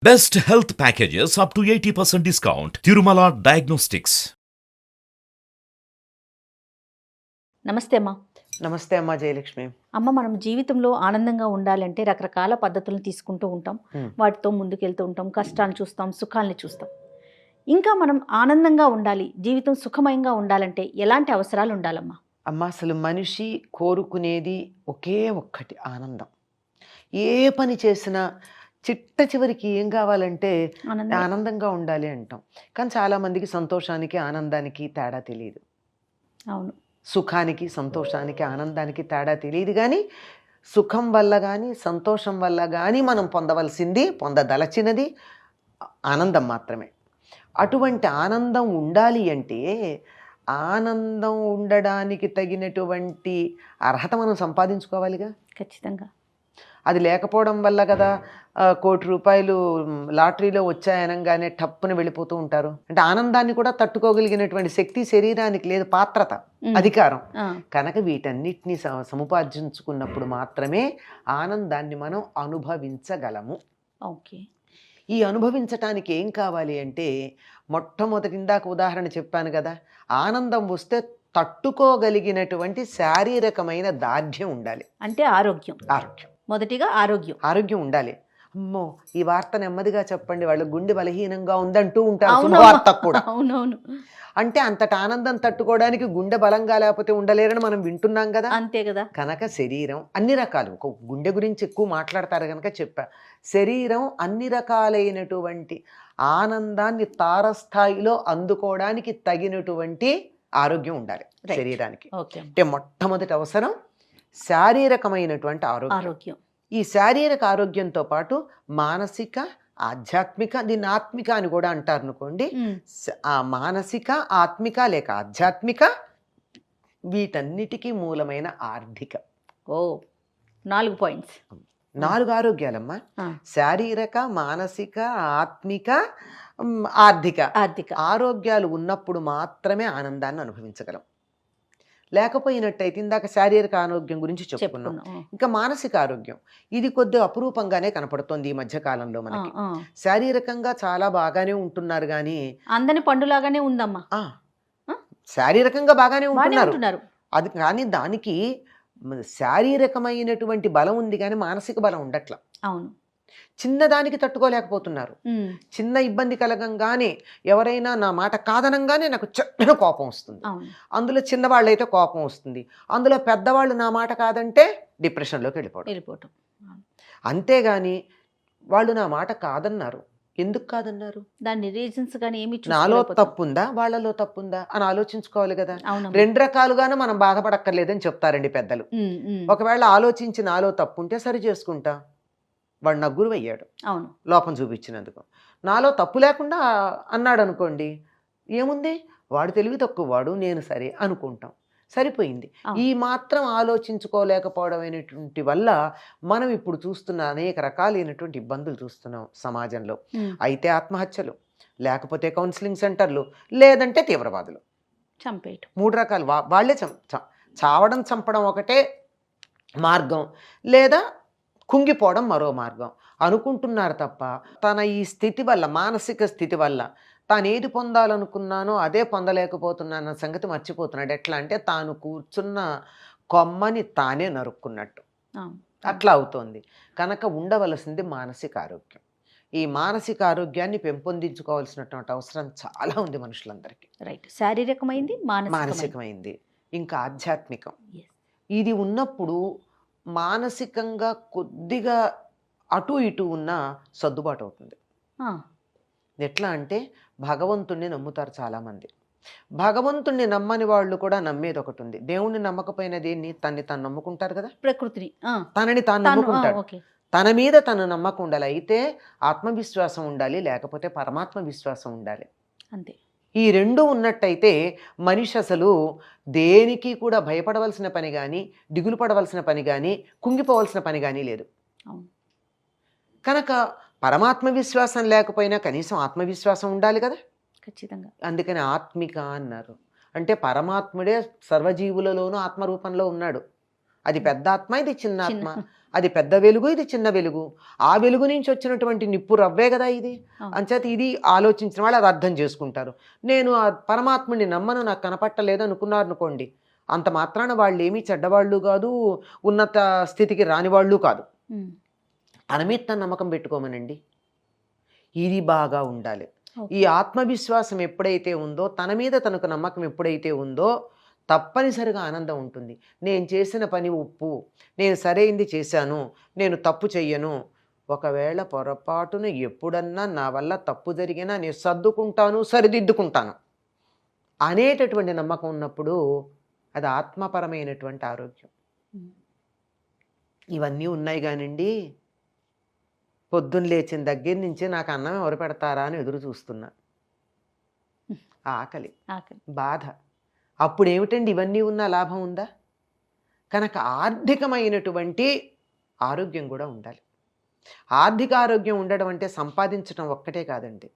Best health packages up to 80% discount. Tirumala Diagnostics. నమస్తే అమ్మా. నమస్తే అమ్మా జయలక్ష్మి. మనం జీవితంలో ఆనందంగా ఉండాలంటే రకరకాల పద్ధతులను తీసుకుంటూ ఉంటాం. వాటితో ముందుకెళ్తూ ఉంటాం. కష్టాలను చూస్తాం, సుఖాలని చూస్తాం. ఇంకా మనం ఆనందంగా ఉండాలి, జీవితం సుఖమయంగా ఉండాలంటే ఎలాంటి అవసరాలు ఉండాలమ్మా? అమ్మ అసలు మనిషి కోరుకునేది ఒకే ఒక్కటి, ఆనందం. ఏ పని చేసినా చిట్ట చివరికి ఏం కావాలంటే ఆనందంగా ఉండాలి అంటాం. కానీ చాలామందికి సంతోషానికి ఆనందానికి తేడా తెలియదు. అవును, సుఖానికి సంతోషానికి ఆనందానికి తేడా తెలియదు. కానీ సుఖం వల్ల కానీ సంతోషం వల్ల కానీ మనం పొందదలచినది ఆనందం మాత్రమే. అటువంటి ఆనందం ఉండాలి అంటే ఆనందం ఉండడానికి తగినటువంటి అర్హత మనం సంపాదించుకోవాలిగా. ఖచ్చితంగా. అది లేకపోవడం వల్ల కదా ₹1,00,00,000 లాటరీలో వచ్చాయనగానే టప్పున వెళ్ళిపోతూ ఉంటారు. అంటే ఆనందాన్ని కూడా తట్టుకోగలిగినటువంటి శక్తి శరీరానికి లేదు, పాత్రత, అధికారం. కనుక వీటన్నిటిని సముపార్జించుకున్నప్పుడు మాత్రమే ఆనందాన్ని మనం అనుభవించగలము. ఓకే. ఈ అనుభవించటానికి ఏం కావాలి అంటే మొట్టమొదటి ఇందాక ఉదాహరణ చెప్పాను కదా, ఆనందం వస్తే తట్టుకోగలిగినటువంటి శారీరకమైన దార్ఢ్యం ఉండాలి. అంటే ఆరోగ్యం. మొదటిగా ఆరోగ్యం ఉండాలి. అమ్మో, ఈ వార్త నెమ్మదిగా చెప్పండి, వాళ్ళ గుండె బలహీనంగా ఉందంటూ ఉంటారు వార్త కూడా. అవునవును. అంటే అంతటి ఆనందం తట్టుకోవడానికి గుండె బలంగా లేకపోతే ఉండలేరని మనం వింటున్నాం కదా. అంతే కదా. కనుక శరీరం అన్ని రకాలు, గుండె గురించి ఎక్కువ మాట్లాడతారు కనుక చెప్పా. శరీరం అన్ని రకాలైనటువంటి ఆనందాన్ని తారస్థాయిలో అందుకోవడానికి తగినటువంటి ఆరోగ్యం ఉండాలి శరీరానికి. అంటే మొట్టమొదటి అవసరం శారీరకమైనటువంటి ఆరోగ్యం. ఈ శారీరక ఆరోగ్యంతో పాటు మానసిక, ఆధ్యాత్మిక, దీన్ని ఆత్మిక అని కూడా అంటారు అనుకోండి. ఆ మానసిక, ఆత్మిక లేక ఆధ్యాత్మిక, వీటన్నిటికీ మూలమైన ఆర్థిక. 4 పాయింట్స్, 4 ఆరోగ్యాలమ్మా. శారీరక, మానసిక, ఆత్మిక, ఆర్థిక ఆరోగ్యాలు ఉన్నప్పుడు మాత్రమే ఆనందాన్ని అనుభవించగలం. లేకపోయినట్టయితే ఇందాక శారీరక ఆరోగ్యం గురించి చెప్పుకున్నాం. ఇంకా మానసిక ఆరోగ్యం, ఇది కొద్దిగా అపురూపంగానే కనపడుతోంది ఈ మధ్య కాలంలో మనకి. శారీరకంగా చాలా బాగానే ఉంటున్నారు కానీ అందని పండులాగానే ఉందమ్మా. శారీరకంగా బాగానే ఉంటున్నారు, అది కానీ దానికి శారీరకమైనటువంటి బలం ఉంది కానీ మానసిక బలం ఉండట్లా. అవును. చిన్నదానికి తట్టుకోలేకపోతున్నారు. చిన్న ఇబ్బంది కలగంగానే ఎవరైనా నా మాట కాదనంగానే నాకు చెట్టు కోపం వస్తుంది. అందులో చిన్నవాళ్ళైతే కోపం వస్తుంది, అందులో పెద్దవాళ్ళు నా మాట కాదంటే డిప్రెషన్లోకి వెళ్ళిపోవడం. అంతేగాని వాళ్ళు నా మాట కాదన్నారు, ఎందుకు కాదన్నారు, దాని రీజన్స్ కానీ ఏమి, నాలో తప్పుందా వాళ్ళలో తప్పుందా అని ఆలోచించుకోవాలి కదా. 2 రకాలుగానే మనం బాధపడక్కర్లేదని చెప్తారండి పెద్దలు. ఒకవేళ ఆలోచించి నాలో తప్పుంటే సరి చేసుకుంటా, వాడు నా గురువు అయ్యాడు లోపం చూపించినందుకు. నాలో తప్పు లేకుండా అన్నాడు అనుకోండి, ఏముంది, వాడు తెలివి తక్కువ, వాడు నేను సరే అనుకుంటాం, సరిపోయింది. ఈ మాత్రం ఆలోచించుకోలేకపోవడం అనేటువంటి వల్ల మనం ఇప్పుడు చూస్తున్న అనేక రకాలైనటువంటి ఇబ్బందులు చూస్తున్నాం సమాజంలో. అయితే ఆత్మహత్యలు, లేకపోతే కౌన్సిలింగ్ సెంటర్లు, లేదంటే తీవ్రవాదులు, చంపేయటం. 3 రకాలు. వాళ్ళే చావడం, చంపడం ఒకటే మార్గం, లేదా కుంగిపోవడం మరో మార్గం అనుకుంటున్నారు తప్ప తన ఈ స్థితి వల్ల, మానసిక స్థితి వల్ల తాను ఏది పొందాలనుకున్నానో అదే పొందలేకపోతున్నాన్న సంగతి మర్చిపోతున్నాడు. ఎట్లా అంటే తాను కూర్చున్న కొమ్మని తానే నరుక్కున్నట్టు అట్లా అవుతోంది. కనుక ఉండవలసింది మానసిక ఆరోగ్యం. ఈ మానసిక ఆరోగ్యాన్ని పెంపొందించుకోవాల్సినటువంటి అవసరం చాలా ఉంది మనుషులందరికీ. రైట్. శారీరకమైంది, మానసికమైంది, ఇంకా ఆధ్యాత్మికం. ఇది ఉన్నప్పుడు మానసికంగా కొద్దిగా అటు ఇటు ఉన్న సర్దుబాటు అవుతుంది. ఎట్లా అంటే భగవంతుణ్ణి నమ్ముతారు చాలామంది. భగవంతుణ్ణి నమ్మని వాళ్ళు కూడా నమ్మేది ఒకటి ఉంది. దేవుణ్ణి నమ్మకపోయిన దేన్ని, తన్ని తాను నమ్ముకుంటారు కదా, ప్రకృతిని, తనని తాను నమ్ముకుంటాడు. తన మీద తను నమ్మకం ఉండాలి. అయితే ఆత్మవిశ్వాసం ఉండాలి, లేకపోతే పరమాత్మ విశ్వాసం ఉండాలి. అంతే. ఈ 2 ఉన్నట్టయితే మనిషి అసలు దేనికి కూడా భయపడవలసిన పని కానీ, దిగులు పడవలసిన పని కానీ, కుంగిపోవలసిన పని కానీ లేదు. కనుక పరమాత్మ విశ్వాసం లేకపోయినా కనీసం ఆత్మవిశ్వాసం ఉండాలి కదా. ఖచ్చితంగా. అందుకని ఆత్మిక అన్నారు. అంటే పరమాత్ముడే సర్వజీవులలోనూ ఆత్మరూపంలో ఉన్నాడు. అది పెద్ద ఆత్మ, ఇది చిన్న ఆత్మ. అది పెద్ద వెలుగు, ఇది చిన్న వెలుగు. ఆ వెలుగు నుంచి వచ్చినటువంటి నిప్పు రవ్వే కదా ఇది. అంచేత ఇది ఆలోచించిన వాళ్ళు అది అర్థం చేసుకుంటారు. నేను ఆ పరమాత్ముడిని నమ్మను, నాకు కనపట్టలేదు అనుకున్నారు అనుకోండి, అంత మాత్రాన వాళ్ళు ఏమీ చెడ్డవాళ్ళు కాదు, ఉన్నత స్థితికి రాని వాళ్ళు కాదు. తన మీద తన నమ్మకం పెట్టుకోమనండి. ఇది బాగా ఉండాలి. ఈ ఆత్మవిశ్వాసం ఎప్పుడైతే ఉందో, తన మీద తనకు నమ్మకం ఎప్పుడైతే ఉందో, తప్పనిసరిగా ఆనందం ఉంటుంది. నేను చేసిన పని ఉప్పు, నేను సరైంది చేశాను, నేను తప్పు చెయ్యను, ఒకవేళ పొరపాటున ఎప్పుడన్నా నా వల్ల తప్పు జరిగినా నేను సర్దుకుంటాను, సరిదిద్దుకుంటాను అనేటటువంటి నమ్మకం ఉన్నప్పుడు అది ఆత్మపరమైనటువంటి ఆరోగ్యం. ఇవన్నీ ఉన్నాయి కానివ్వండి, పొద్దున్న లేచిన దగ్గర నుంచి నాకు అన్నం ఎవరు పెడతారా అని ఎదురు చూస్తున్నా. ఆకలి, బాధ. అప్పుడు ఏమిటండి ఇవన్నీ ఉన్న లాభం ఉందా? కనుక ఆర్థికమైనటువంటి ఆరోగ్యం కూడా ఉండాలి. ఆర్థిక ఆరోగ్యం ఉండడం అంటే సంపాదించడం ఒక్కటే కాదండి.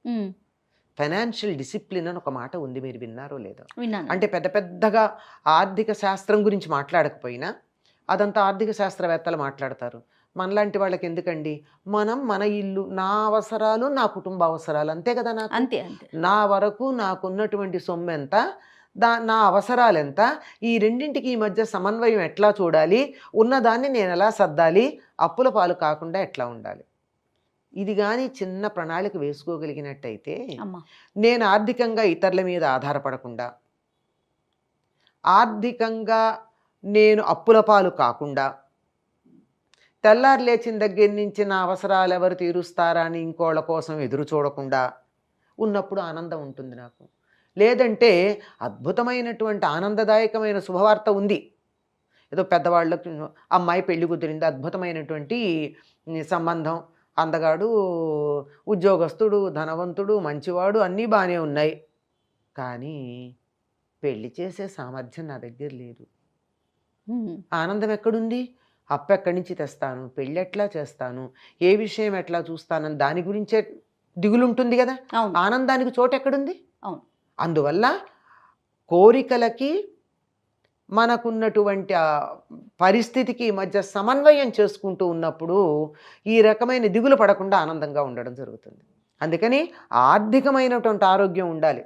ఫైనాన్షియల్ డిసిప్లిన్ అని ఒక మాట ఉంది, మీరు విన్నారో లేదో? అంటే పెద్ద పెద్దగా ఆర్థిక శాస్త్రం గురించి మాట్లాడకపోయినా అదంతా ఆర్థిక శాస్త్రవేత్తలు మాట్లాడతారు. మనలాంటి వాళ్ళకి ఎందుకండి, మనం మన ఇల్లు, నా అవసరాలు, నా కుటుంబ అవసరాలు అంతే కదా. నాకు అంతే, నా వరకు నాకున్నటువంటి సొమ్ము ఎంత, నా అవసరాలు ఎంత, ఈ రెండింటికి ఈ మధ్య సమన్వయం ఎట్లా చూడాలి, ఉన్నదాన్ని నేను ఎలా సర్దాలి, అప్పుల పాలు కాకుండా ఎట్లా ఉండాలి, ఇది కానీ చిన్న ప్రణాళిక వేసుకోగలిగినట్టయితే నేను ఆర్థికంగా ఇతరుల మీద ఆధారపడకుండా, ఆర్థికంగా నేను అప్పుల పాలు కాకుండా, తెల్లారు లేచిన దగ్గర నుంచి నా అవసరాలు ఎవరు తీరుస్తారా అని ఇంకోళ్ళ కోసం ఎదురు చూడకుండా ఉన్నప్పుడు ఆనందం ఉంటుంది నాకు. లేదంటే అద్భుతమైనటువంటి ఆనందదాయకమైన శుభవార్త ఉంది, ఏదో పెద్దవాళ్ళకి అమ్మాయి పెళ్లి కుదిరింది, అద్భుతమైనటువంటి సంబంధం, అందగాడు, ఉద్యోగస్తుడు, ధనవంతుడు, మంచివాడు, అన్నీ బాగానే ఉన్నాయి, కానీ పెళ్లి చేసే సామర్థ్యం నా దగ్గర లేదు. ఆనందం ఎక్కడుంది? అప్పు ఎక్కడి నుంచి తెస్తాను, పెళ్ళి ఎట్లా చేస్తాను, ఏ విషయం ఎట్లా చూస్తానని దాని గురించే దిగులుంటుంది కదా. ఆనందానికి చోటు ఎక్కడుంది? అందువల్ల కోరికలకి మనకున్నటువంటి పరిస్థితికి మధ్య సమన్వయం చేసుకుంటూ ఉన్నప్పుడు ఈ రకమైన దిగులు పడకుండా ఆనందంగా ఉండడం జరుగుతుంది. అందుకని ఆర్థికమైనటువంటి ఆరోగ్యం ఉండాలి.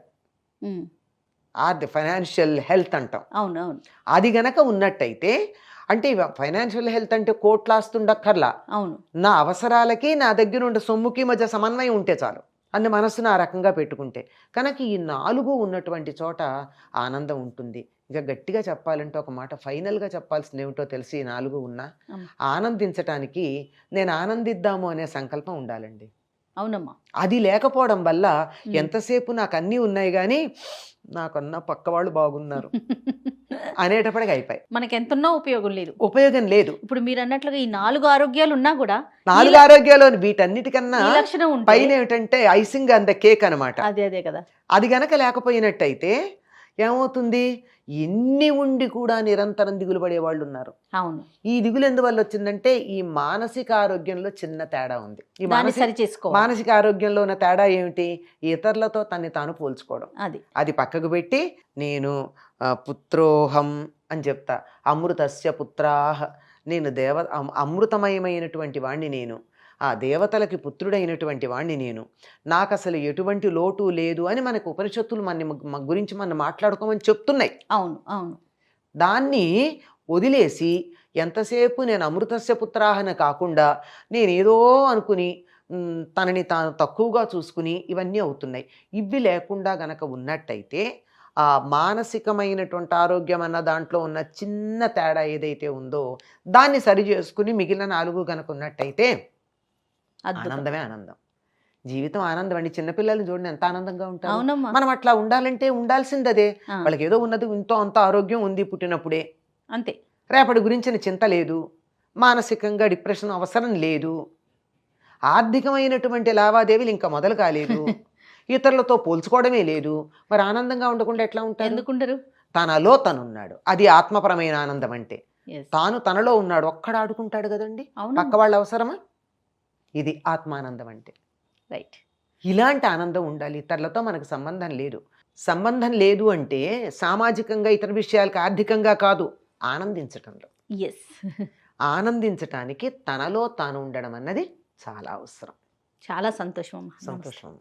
ఫైనాన్షియల్ హెల్త్ అంటాం. అవునవును. అది గనక ఉన్నట్టయితే, అంటే ఫైనాన్షియల్ హెల్త్ అంటే కోట్లాస్తుండక్కర్లా, అవును, నా అవసరాలకి నా దగ్గర ఉండే సొమ్ముకి మధ్య సమన్వయం ఉంటే చాలు. అన్ని మనస్సును ఆ రకంగా పెట్టుకుంటే కనుక ఈ 4 ఉన్నటువంటి చోట ఆనందం ఉంటుంది. ఇంకా గట్టిగా చెప్పాలంటే ఒక మాట ఫైనల్గా చెప్పాల్సింది ఏమిటో తెలిసి, ఈ 4 ఉన్నా ఆనందించటానికి నేను ఆనందిద్దాము అనే సంకల్పం ఉండాలండి. అవునమ్మా. అది లేకపోవడం వల్ల ఎంతసేపు నాకు అన్నీ ఉన్నాయి కానీ నాకన్నా పక్క వాళ్ళు బాగున్నారు అనేటప్పటికి అయిపోయి మనకి ఎంతున్నా ఉపయోగం లేదు. ఇప్పుడు మీరు అన్నట్లుగా ఈ 4 ఆరోగ్యాలు ఉన్నా కూడా 4 ఆరోగ్యాలు వీటన్నిటికన్నా పైన ఏమిటంటే ఐసింగ్ అండ్ ద కేక్ అనమాట. అదే కదా. అది గనక లేకపోయినట్టయితే ఏమవుతుంది, ఎన్ని ఉండి కూడా నిరంతరం దిగులు పడే వాళ్ళు ఉన్నారు. అవును. ఈ దిగులు ఎందువల్ల వచ్చిందంటే ఈ మానసిక ఆరోగ్యంలో చిన్న తేడా ఉంది. ఈ మానసిక ఆరోగ్యంలో ఉన్న తేడా ఏమిటి? ఇతరులతో తన్ని తాను పోల్చుకోవడం. అది పక్కకు పెట్టి నేను పుత్రోహం అని చెప్తా, అమృతస్య పుత్రాహ, నేను అమృతమయమైనటువంటి వాణ్ణి, నేను ఆ దేవతలకి పుత్రుడైనటువంటి వాణ్ణి, నేను నాకు అసలు ఎటువంటి లోటు లేదు అని మనకు ఉపనిషత్తులు మన గురించి మనం మాట్లాడుకోమని చెప్తున్నాయి. అవును అవును. దాన్ని వదిలేసి ఎంతసేపు నేను అమృతస్య పుత్రాహన కాకుండా నేనేదో అనుకుని తనని తాను తక్కువగా చూసుకుని ఇవన్నీ అవుతున్నాయి. ఇవి లేకుండా గనక ఉన్నట్టయితే ఆ మానసికమైనటువంటి ఆరోగ్యం అన్న దాంట్లో ఉన్న చిన్న తేడా ఏదైతే ఉందో దాన్ని సరి చేసుకుని మిగిలిన 4 గనక ఉన్నట్టయితే ఆనందమే ఆనందం. జీవితం ఆనందం అండి. చిన్నపిల్లల్ని చూడండి ఎంత ఆనందంగా ఉంటారు. మనం అట్లా ఉండాలంటే ఉండాల్సింది అదే. వాళ్ళకి ఏదో ఉన్నది ఇంతో అంత ఆరోగ్యం ఉంది పుట్టినప్పుడే, అంతే. రేపటి గురించిన చింత లేదు, మానసికంగా డిప్రెషన్ అవసరం లేదు, ఆర్థికమైనటువంటి లావాదేవీలు ఇంకా మొదలు కాలేదు, ఇతరులతో పోల్చుకోవడమే లేదు. మరి ఆనందంగా ఉండకుండా ఎట్లా ఉంటారు? ఎందుకుంటారు? తనలో తనున్నాడు, అది ఆత్మపరమైన ఆనందం. అంటే తాను తనలో ఉన్నాడు, ఒక్కడు ఆడుకుంటాడు కదండి, పక్క వాళ్ళ అవసరమా? ఇది ఆత్మానందం అంటే. రైట్. ఇలాంటి ఆనందం ఉండాలి. ఇతరులతో మనకు సంబంధం లేదు. సంబంధం లేదు అంటే సామాజికంగా ఇతర విషయాలకు ఆర్థికంగా కాదు, ఆనందించటంలో. ఆనందించటానికి తనలో తాను ఉండడం అన్నది చాలా అవసరం. చాలా సంతోషం అమ్మా. నమస్తే. సంతోషం.